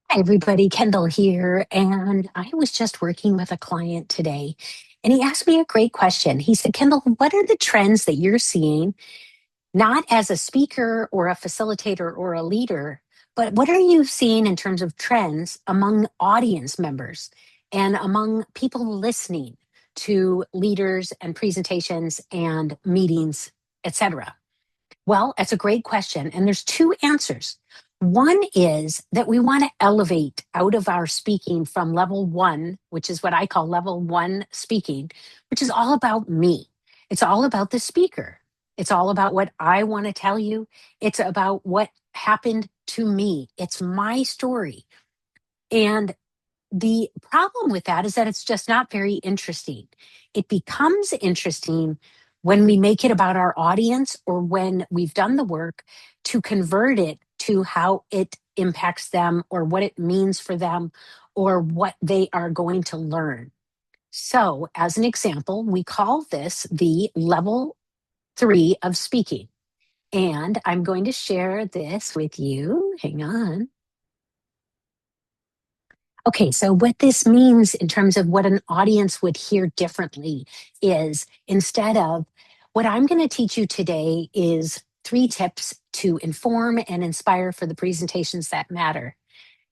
Hi, everybody. Kendall here. And I was just working with a client today, and he asked me a great question. He said, Kendall, what are the trends that you're seeing, not as a speaker or a facilitator or a leader, but what are you seeing in terms of trends among audience members and among people listening to leaders and presentations and meetings, etc.? Well, that's a great question. And there's two answers. One is that we want to elevate out of our speaking from level one, which is what I call level one speaking, which is all about me. It's all about the speaker. It's all about what I want to tell you. It's about what happened to me. It's my story. And the problem with that is that it's just not very interesting. It becomes interesting when we make it about our audience or when we've done the work to convert it to how it impacts them or what it means for them or what they are going to learn. So, as an example, we call this the level three of speaking. And I'm going to share this with you. Hang on. Okay, so what this means in terms of what an audience would hear differently is instead of what I'm going to teach you today is 3 tips to inform and inspire for the presentations that matter.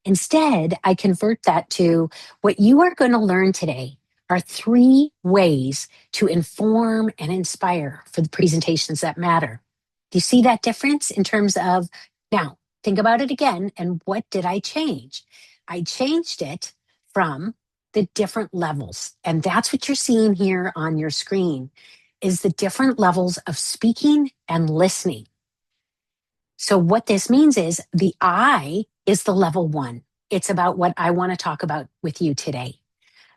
Instead, I convert that to what you are going to learn today are 3 ways to inform and inspire for the presentations that matter. Do you see that difference in terms of now? Think about it again. And what did I change? I changed it from the different levels. And that's what you're seeing here on your screen is the different levels of speaking and listening. So what this means is the I is the level one. It's about what I want to talk about with you today.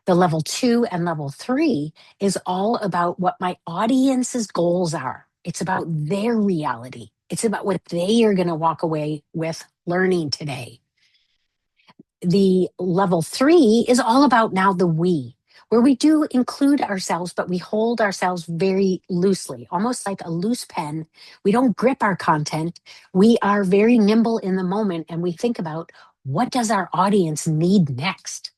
The level 2 and level 3 is all about what my audience's goals are. It's about their reality. It's about what they are going to walk away with learning today. The level 3 is all about now the we, where we do include ourselves, but we hold ourselves very loosely, almost like a loose pen. We don't grip our content. We are very nimble in the moment and we think about what does our audience need next?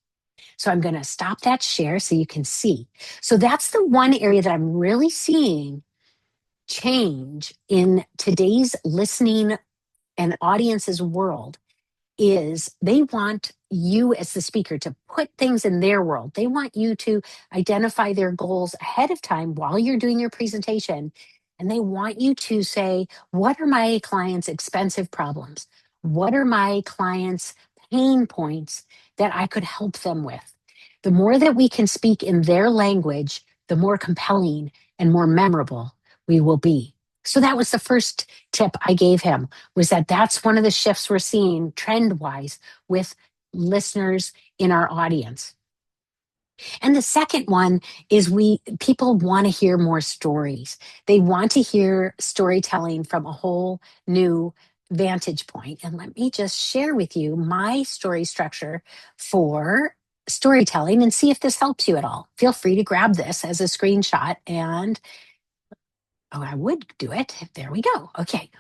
So I'm going to stop that share so you can see. So that's the one area that I'm really seeing change in today's listening and audience's world is they want you as the speaker to put things in their world. They want you to identify their goals ahead of time while you're doing your presentation. And they want you to say, what are my clients' expensive problems? What are my clients' pain points that I could help them with? The more that we can speak in their language, the more compelling and more memorable we will be. So that was the first tip I gave him was that that's one of the shifts we're seeing trend wise with listeners in our audience. And the second one is people want to hear more stories. They want to hear storytelling from a whole new vantage point. And let me just share with you my story structure for storytelling and see if this helps you at all. Feel free to grab this as a screenshot and I would do it. There we go. Okay.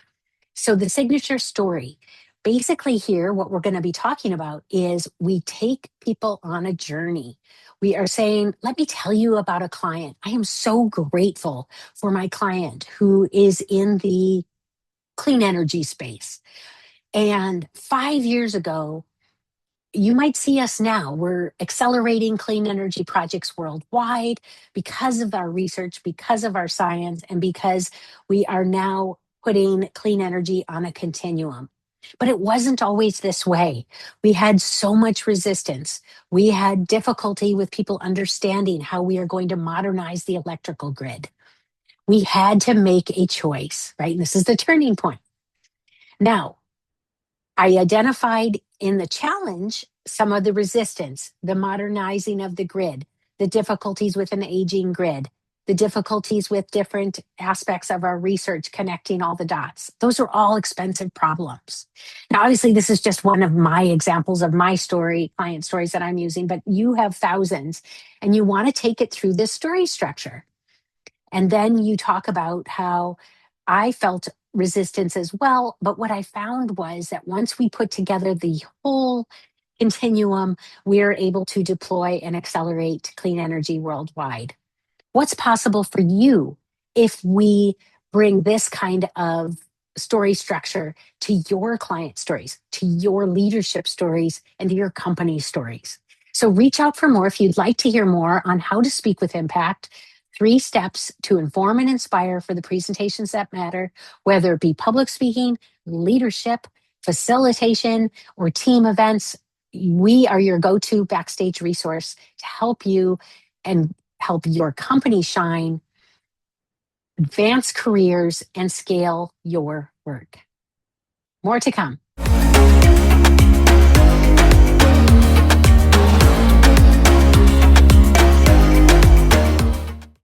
So the signature story, basically here, what we're going to be talking about is we take people on a journey. We are saying, let me tell you about a client. I am so grateful for my client who is in the clean energy space. And 5 years ago, you might see us now. We're accelerating clean energy projects worldwide because of our research, because of our science, and because we are now putting clean energy on a continuum. But it wasn't always this way. We had so much resistance. We had difficulty with people understanding how we are going to modernize the electrical grid. We had to make a choice, right? And this is the turning point. Now, I identified in the challenge some of the resistance, the modernizing of the grid, the difficulties with an aging grid, the difficulties with different aspects of our research connecting all the dots. Those are all expensive problems. Now, obviously, this is just one of my examples of my story, client stories that I'm using, but you have thousands and you want to take it through this story structure. And then you talk about how I felt resistance as well. But what I found was that once we put together the whole continuum we're able to deploy and accelerate clean energy worldwide. What's possible for you if we bring this kind of story structure to your client stories, to your leadership stories, and to your company stories? So reach out for more if you'd like to hear more on how to speak with impact. 3 steps to inform and inspire for the presentations that matter, whether it be public speaking, leadership, facilitation, or team events. We are your go-to backstage resource to help you and help your company shine, advance careers, and scale your work. More to come.